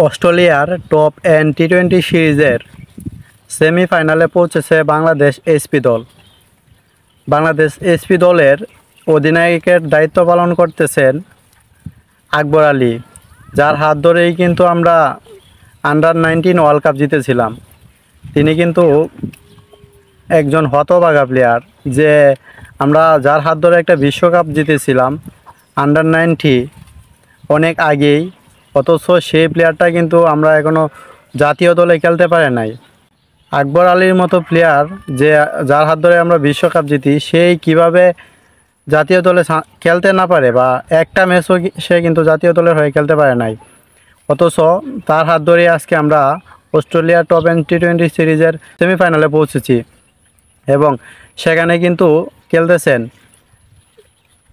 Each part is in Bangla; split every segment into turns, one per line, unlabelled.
অস্ট্রেলিয়ার টপ এন্ড টি-20 সিরিজের সেমিফাইনালে পৌঁছেছে বাংলাদেশ এসপি দল। বাংলাদেশ এসপি দলের অধিনায়কের দায়িত্ব পালন করতেছেন আকবর আলী, যার হাত ধরেই কিন্তু আমরা আন্ডার-19 ওয়ার্ল্ড কাপ জিতেছিলাম। তিনি কিন্তু একজন হতভাগা প্লেয়ার, যে আমরা যার হাত ধরে একটা বিশ্বকাপ জিতেছিলাম আন্ডার-20 অনেক আগেই, অথচ সেই প্লেয়ারটা কিন্তু আমরা এখনও জাতীয় দলে খেলতে পারে নাই। আকবর আলীর মতো প্লেয়ার, যে যার হাত ধরে আমরা বিশ্বকাপ জিতি, সেই কিভাবে জাতীয় দলে খেলতে না পারে, বা একটা ম্যাচও সে কিন্তু জাতীয় দলের হয়ে খেলতে পারে নাই, অথচ তার হাত ধরে আজকে আমরা অস্ট্রেলিয়া টপ এন্ড টি-20 সিরিজের সেমিফাইনালে পৌঁছেছি। এবং সেখানে কিন্তু খেলতেছেন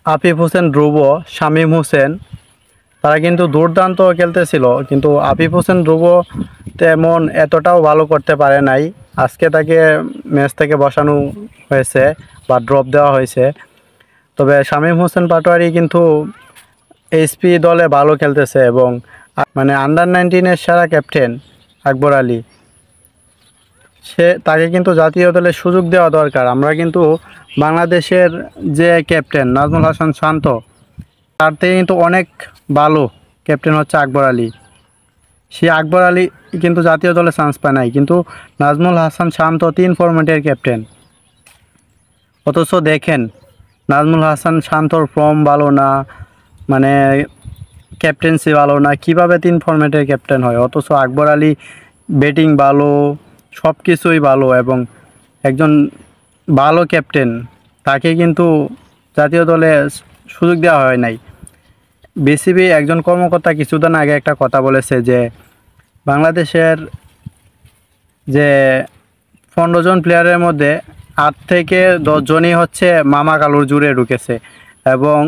আফিফ হোসেন ধ্রুব, শামীম হোসেন, তারা কিন্তু দুর্দান্ত খেলতেছিল, কিন্তু আফিফ হোসেন ধ্রুব তেমন এতটাও ভালো করতে পারে নাই। আজকে তাকে ম্যাচ থেকে বসানো হয়েছে বা ড্রপ দেওয়া হয়েছে। তবে শামীম হোসেন পাটোয়ারি কিন্তু এসপি দলে ভালো খেলতেছে, এবং মানে আন্ডার-19 সেরা ক্যাপ্টেন আকবর আলী, তাকে কিন্তু জাতীয় দলে সুযোগ দেওয়া দরকার। আমরা কিন্তু বাংলাদেশের যে ক্যাপ্টেন নাজমুল হাসান শান্ত, তার থেকে কিন্তু অনেক ভালো ক্যাপ্টেন হচ্ছে আকবর আলী। সে আকবর আলী কিন্তু জাতীয় দলে চান্স পায় নাই, কিন্তু নাজমুল হাসান শান্ত 3 ফরম্যাটের ক্যাপ্টেন। অথচ দেখেন নাজমুল হাসান শান্তর ফর্ম ভালো না, মানে ক্যাপ্টেন্সি ভালো না, কিভাবে 3 ফরম্যাটের ক্যাপ্টেন হয়। অথচ আকবর আলী ব্যাটিং ভালো, সব কিছুই ভালো, এবং একজন ভালো ক্যাপ্টেন, তাকে কিন্তু জাতীয় দলে সুযোগ দেওয়া হয় নাই। বিসিবি একজন কর্মকর্তা কিছুদিন আগে একটা কথা বলেছে যে বাংলাদেশের যে 15 জন প্লেয়ারের মধ্যে 8 থেকে 10 জনই হচ্ছে মামা কালুর জুড়ে ঢুকেছে, এবং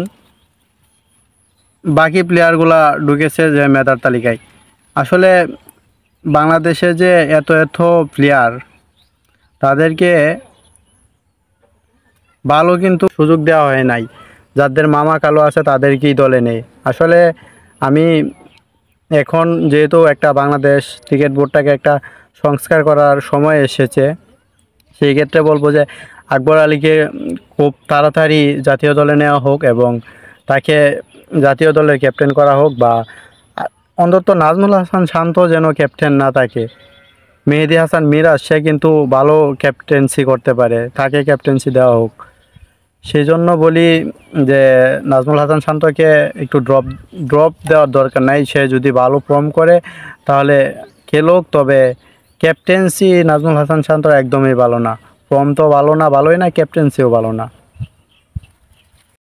বাকি প্লেয়ারগুলা ঢুকেছে যে মেধার তালিকায়। আসলে বাংলাদেশে যে এত এত প্লেয়ার, তাদেরকে ভালো কিন্তু সুযোগ দেওয়া হয় নাই। যাদের মামা কালো আছে তাদেরকেই দলে নেই। আসলে আমি এখন যেহেতু একটা বাংলাদেশ ক্রিকেট বোর্ডটাকে একটা সংস্কার করার সময় এসেছে, সেই ক্ষেত্রে বলবো যে আকবর আলীকে খুব তাড়াতাড়ি জাতীয় দলে নেওয়া হোক, এবং তাকে জাতীয় দলের ক্যাপ্টেন করা হোক, বা অন্তত নাজমুল হাসান শান্ত যেন ক্যাপ্টেন না থাকে। মেহেদী হাসান মিরাজ, সে কিন্তু ভালো ক্যাপ্টেন্সি করতে পারে, তাকে ক্যাপ্টেন্সি দেওয়া হোক। সেই জন্য বলি যে নাজমুল হাসান শান্তকে একটু ড্রপ দেওয়ার দরকার নাই। সে যদি ভালো ফর্ম করে তাহলে খেলুক, তবে ক্যাপ্টেন্সি নাজমুল হাসান শান্তর একদমই ভালো না। ফর্ম তো ভালো না, ভালোই না, ক্যাপ্টেন্সিও ভালো না।